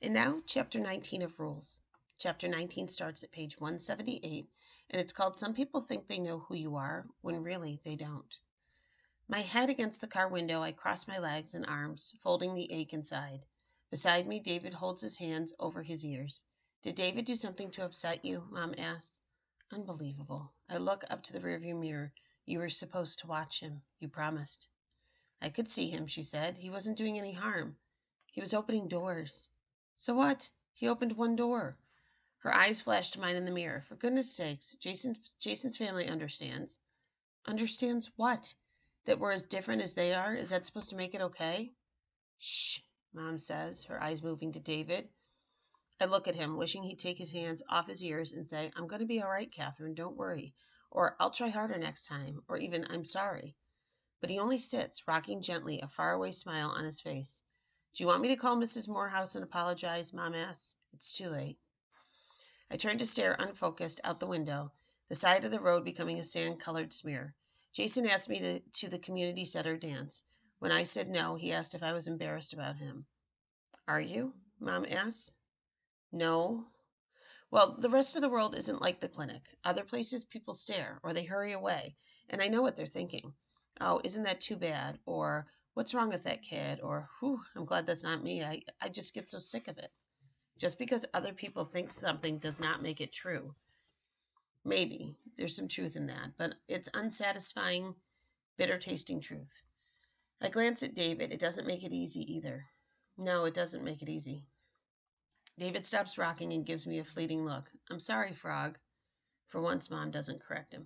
And now, Chapter 19 of Rules. Chapter 19 starts at page 178, and it's called Some People Think They Know Who You Are, when really they don't. My head against the car window, I cross my legs and arms, folding the ache inside. Beside me, David holds his hands over his ears. Did David do something to upset you? Mom asks. Unbelievable. I look up to the rearview mirror. You were supposed to watch him. You promised. I could see him, she said. He wasn't doing any harm. He was opening doors. So what? He opened one door. Her eyes flashed to mine in the mirror. For goodness sakes, Jason's family understands. Understands what? That we're as different as they are? Is that supposed to make it okay? Shh, Mom says, her eyes moving to David. I look at him, wishing he'd take his hands off his ears and say, I'm going to be all right, Catherine, don't worry. Or I'll try harder next time. Or even, I'm sorry. But he only sits, rocking gently, a faraway smile on his face. Do you want me to call Mrs. Morehouse and apologize? Mom asks. It's too late. I turn to stare unfocused out the window, the side of the road becoming a sand-colored smear. Jason asked me to the community center dance. When I said no, he asked if I was embarrassed about him. Are you? Mom asks. No. Well, the rest of the world isn't like the clinic. Other places people stare, or they hurry away, and I know what they're thinking. Oh, isn't that too bad? Or, what's wrong with that kid? Or, whew, I'm glad that's not me. I just get so sick of it. Just because other people think something does not make it true. Maybe there's some truth in that, but it's unsatisfying, bitter-tasting truth. I glance at David. It doesn't make it easy either. No, it doesn't make it easy. David stops rocking and gives me a fleeting look. I'm sorry, Frog. For once, Mom doesn't correct him.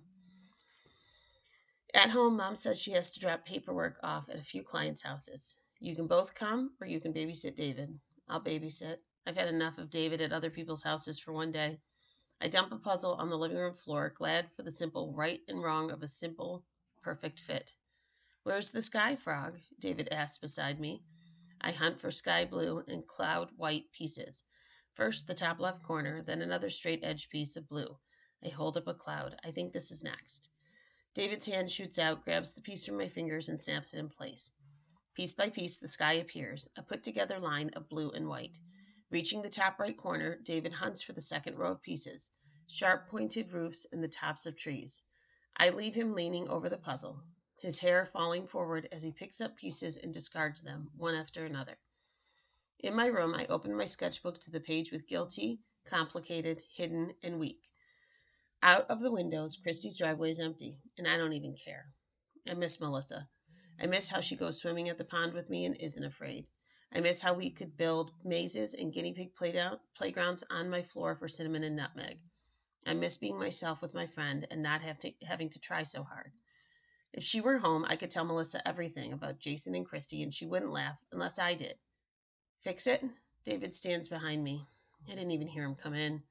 At home, Mom says she has to drop paperwork off at a few clients' houses. You can both come, or you can babysit David. I'll babysit. I've had enough of David at other people's houses for one day. I dump a puzzle on the living room floor, glad for the simple right and wrong of a simple, perfect fit. Where's the sky, Frog? David asks beside me. I hunt for sky blue and cloud white pieces. First the top left corner, then another straight edge piece of blue. I hold up a cloud. I think this is next. David's hand shoots out, grabs the piece from my fingers, and snaps it in place. Piece by piece, the sky appears, a put-together line of blue and white. Reaching the top right corner, David hunts for the second row of pieces, sharp pointed roofs and the tops of trees. I leave him leaning over the puzzle, his hair falling forward as he picks up pieces and discards them, one after another. In my room, I open my sketchbook to the page with guilty, complicated, hidden, and weak. Out of the windows, Christy's driveway is empty, and I don't even care. I miss Melissa. I miss how she goes swimming at the pond with me and isn't afraid. I miss how we could build mazes and guinea pig playgrounds on my floor for Cinnamon and Nutmeg. I miss being myself with my friend and not having to try so hard. If she were home, I could tell Melissa everything about Jason and Christy, and she wouldn't laugh unless I did. Fix it? David stands behind me. I didn't even hear him come in.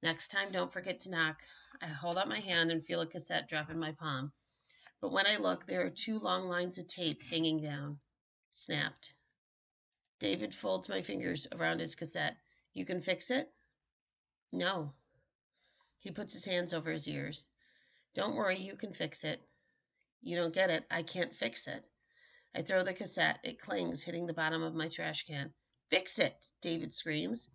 Next time, don't forget to knock. I hold out my hand and feel a cassette drop in my palm. But when I look, there are 2 long lines of tape hanging down. Snapped. David folds my fingers around his cassette. You can fix it? No. He puts his hands over his ears. Don't worry, you can fix it. You don't get it. I can't fix it. I throw the cassette. It clings, hitting the bottom of my trash can. Fix it, David screams.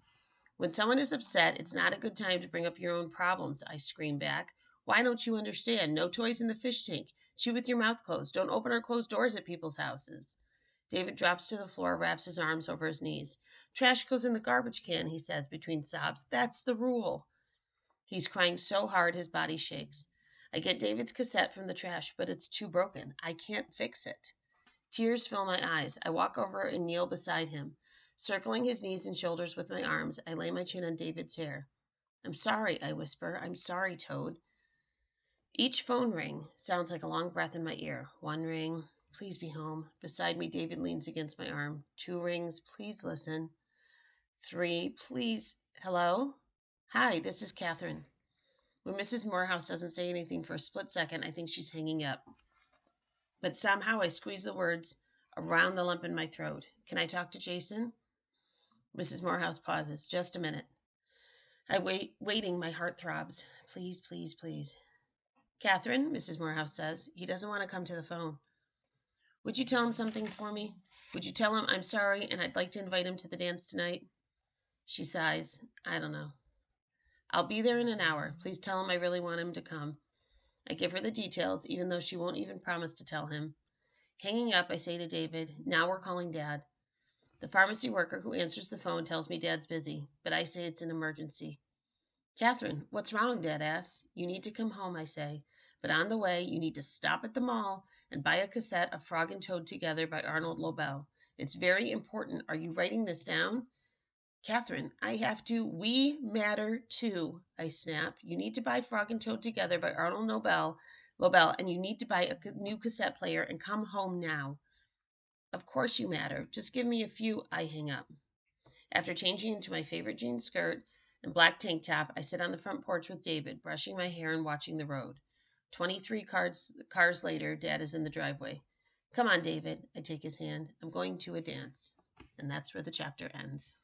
When someone is upset, it's not a good time to bring up your own problems, I scream back. Why don't you understand? No toys in the fish tank. Chew with your mouth closed. Don't open or close doors at people's houses. David drops to the floor, wraps his arms over his knees. Trash goes in the garbage can, he says between sobs. That's the rule. He's crying so hard his body shakes. I get David's cassette from the trash, but it's too broken. I can't fix it. Tears fill my eyes. I walk over and kneel beside him. Circling his knees and shoulders with my arms, I lay my chin on David's hair. I'm sorry, I whisper. I'm sorry, Toad. Each phone ring sounds like a long breath in my ear. 1 ring. Please be home. Beside me, David leans against my arm. 2 rings. Please listen. 3. Please. Hello? Hi, this is Catherine. When Mrs. Morehouse doesn't say anything for a split second, I think she's hanging up. But somehow I squeeze the words around the lump in my throat. Can I talk to Jason? Mrs. Morehouse pauses. Just a minute. I wait, waiting, my heart throbs. Please, please, please. Catherine, Mrs. Morehouse says, he doesn't want to come to the phone. Would you tell him something for me? Would you tell him I'm sorry and I'd like to invite him to the dance tonight? She sighs. I don't know. I'll be there in an hour. Please tell him I really want him to come. I give her the details, even though she won't even promise to tell him. Hanging up, I say to David, now we're calling Dad. The pharmacy worker who answers the phone tells me Dad's busy, but I say it's an emergency. Catherine, what's wrong? Dad asks. You need to come home, I say. But on the way, you need to stop at the mall and buy a cassette of Frog and Toad Together by Arnold Lobel. It's very important. Are you writing this down? Catherine, I have to. We matter too, I snap. You need to buy Frog and Toad Together by Arnold Lobel, and you need to buy a new cassette player and come home now. Of course you matter. Just give me a few. I hang up. After changing into my favorite jean skirt and black tank top, I sit on the front porch with David, brushing my hair and watching the road. 23 cars later, Dad is in the driveway. Come on, David. I take his hand. I'm going to a dance. And that's where the chapter ends.